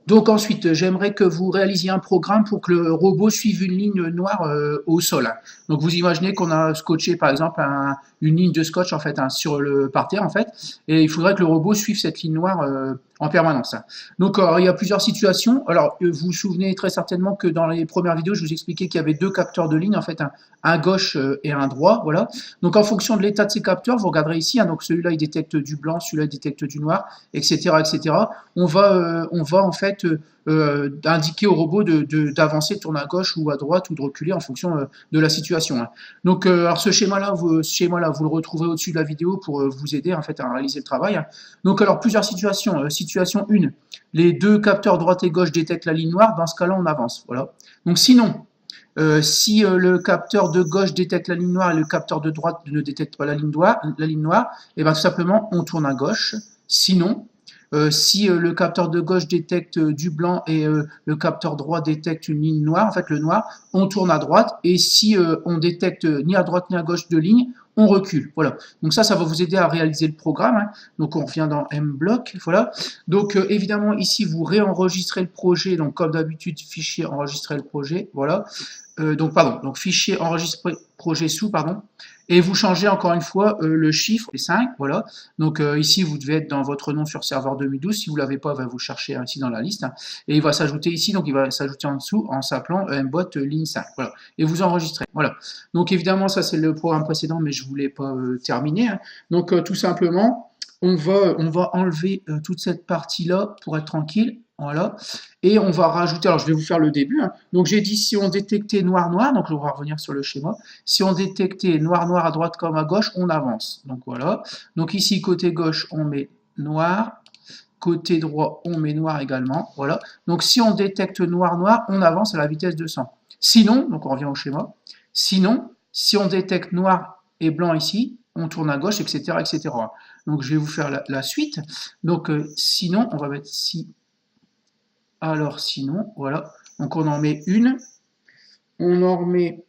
Donc ensuite, j'aimerais que vous réalisiez un programme pour que le robot suive une ligne noire au sol, hein. Donc vous imaginez qu'on a scotché par exemple une ligne de scotch en fait, hein, sur le parterre en fait, et il faudrait que le robot suive cette ligne noire en permanence, hein. Donc il y a plusieurs situations. Alors vous vous souvenez très certainement que dans les premières vidéos, je vous expliquais qu'il y avait deux capteurs de ligne en fait, un gauche et un droit, voilà. Donc en fonction de l'état de ces capteurs, vous regarderez ici, hein, donc celui-là il détecte du blanc, celui-là il détecte du noir, etc., etc. On va en fait indiquer au robot d'avancer, de tourner à gauche ou à droite ou de reculer en fonction de la situation, hein. Donc, alors ce schéma-là, vous le retrouverez au-dessus de la vidéo pour vous aider en fait à réaliser le travail, hein. Donc, alors plusieurs situations. Situation 1, les deux capteurs droite et gauche détectent la ligne noire. Dans ce cas-là, on avance. Voilà. Donc, sinon, si le capteur de gauche détecte la ligne noire et le capteur de droite ne détecte pas la ligne noire, et bien tout simplement, on tourne à gauche. Sinon, si le capteur de gauche détecte du blanc et le capteur droit détecte une ligne noire, en fait le noir, on tourne à droite. Et si on détecte ni à droite ni à gauche de ligne, on recule. Voilà. Donc ça va vous aider à réaliser le programme, hein. Donc on revient dans MBlock. Voilà. Donc évidemment ici vous réenregistrez le projet. Donc comme d'habitude, fichier enregistrer le projet. Voilà. Donc fichier enregistrer projet sous, pardon. Et vous changez encore une fois le chiffre, les 5, voilà. Donc ici, vous devez être dans votre nom sur serveur 2012. Si vous ne l'avez pas, vous cherchez ici dans la liste, hein. Et il va s'ajouter ici, donc il va s'ajouter en dessous en s'appelant mbot ligne 5. Voilà. Et vous enregistrez. Voilà. Donc évidemment, ça c'est le programme précédent, mais je ne voulais pas terminer, hein. Donc tout simplement, on va enlever toute cette partie-là pour être tranquille. Voilà. Et on va rajouter, alors je vais vous faire le début, hein. Donc j'ai dit si on détectait noir-noir, donc on va revenir sur le schéma. Si on détectait noir-noir à droite comme à gauche, on avance. Donc voilà. Donc ici, côté gauche, on met noir. Côté droit, on met noir également. Voilà. Donc si on détecte noir-noir, on avance à la vitesse de 100. Sinon, donc on revient au schéma. Sinon, si on détecte noir et blanc ici, on tourne à gauche, etc., etc. Donc je vais vous faire la suite. Donc sinon, on va mettre si. Alors sinon, voilà. Donc on en met une. On en remet.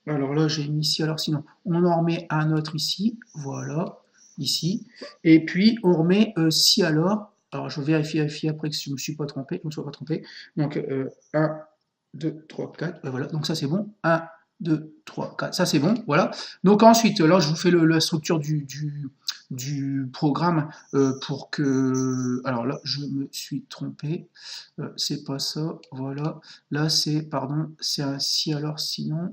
Alors là, j'ai mis ici, alors sinon, on en remet un autre ici, voilà, ici. Et puis, on remet si alors je vérifie après que je ne me suis pas trompé, je ne me sois pas trompé. Donc, 1, 2, 3, 4, voilà, donc ça c'est bon. 1, 2, 3, 4, ça c'est bon, voilà. Donc ensuite, là, je vous fais la structure du programme pour que... Alors là, je me suis trompé, c'est pas ça, voilà. Là, c'est, pardon, c'est un si alors sinon...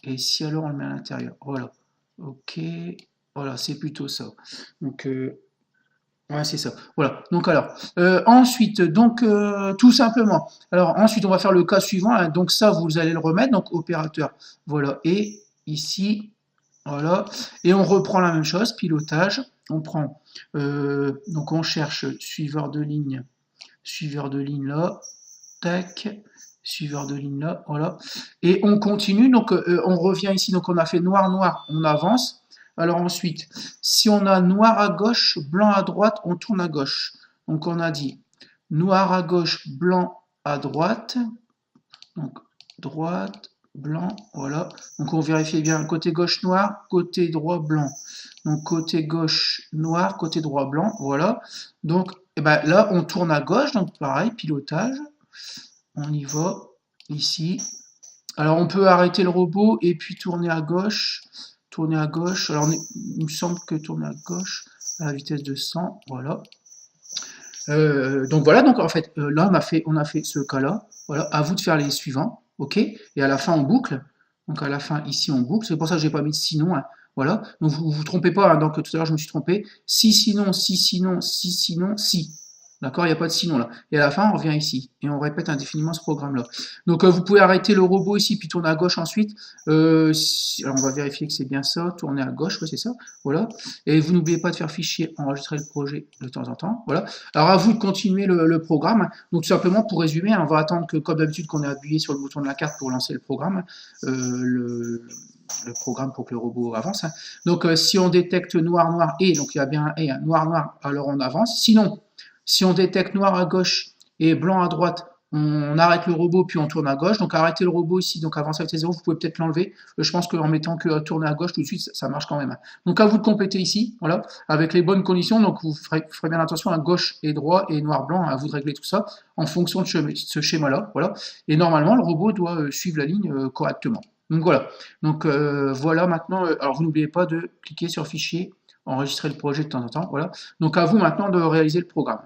Et si alors on le met à l'intérieur, voilà, ok, voilà, c'est plutôt ça. Donc, ouais, c'est ça. Voilà. Donc alors, ensuite, donc tout simplement. Alors ensuite, on va faire le cas suivant, hein. Donc ça, vous allez le remettre. Donc opérateur, voilà. Et ici, voilà. Et on reprend la même chose, pilotage. On prend, donc on cherche suiveur de ligne là. Tac. Suiveur de ligne là, voilà. Et on continue, donc on revient ici, donc on a fait noir, noir, on avance. Alors ensuite, si on a noir à gauche, blanc à droite, on tourne à gauche. Donc on a dit noir à gauche, blanc à droite. Donc droite, blanc, voilà. Donc on vérifie bien, côté gauche noir, côté droit blanc. Donc côté gauche noir, côté droit blanc, voilà. Donc eh ben, là, on tourne à gauche, donc pareil, pilotage. On y va, ici. Alors on peut arrêter le robot et puis tourner à gauche. Tourner à gauche. Alors il me semble que tourner à gauche à la vitesse de 100, voilà. Donc voilà, donc en fait, là on a fait ce cas-là. Voilà, à vous de faire les suivants, ok. Et à la fin on boucle. Donc à la fin ici on boucle. C'est pour ça que j'ai pas mis de sinon, hein. Voilà. Donc vous trompez pas, hein. Donc tout à l'heure je me suis trompé. Si sinon, si sinon, si sinon, si. D'accord, il n'y a pas de sinon là. Et à la fin, on revient ici. Et on répète indéfiniment ce programme-là. Donc vous pouvez arrêter le robot ici, puis tourner à gauche ensuite. Alors on va vérifier que c'est bien ça. Tourner à gauche, oui, c'est ça. Voilà. Et vous n'oubliez pas de faire fichier, enregistrer le projet de temps en temps. Voilà. Alors à vous de continuer le programme. Donc tout simplement, pour résumer, on va attendre que, comme d'habitude, qu'on ait appuyé sur le bouton de la carte pour lancer le programme. Le programme pour que le robot avance. Donc si on détecte noir, noir et, donc il y a bien un et, noir, noir, alors on avance. Sinon, si on détecte noir à gauche et blanc à droite, on arrête le robot, puis on tourne à gauche. Donc arrêter le robot ici, donc avancer avec T0, vous pouvez peut-être l'enlever. Je pense qu'en mettant que tourner à gauche tout de suite, ça marche quand même. Donc à vous de compléter ici, voilà, avec les bonnes conditions. Donc vous ferez bien attention à gauche et droit et noir-blanc, à vous de régler tout ça en fonction de ce schéma-là. Voilà. Et normalement, le robot doit suivre la ligne correctement. Donc voilà. Donc voilà maintenant. Alors vous n'oubliez pas de cliquer sur Fichier, enregistrer le projet de temps en temps. Voilà. Donc à vous maintenant de réaliser le programme.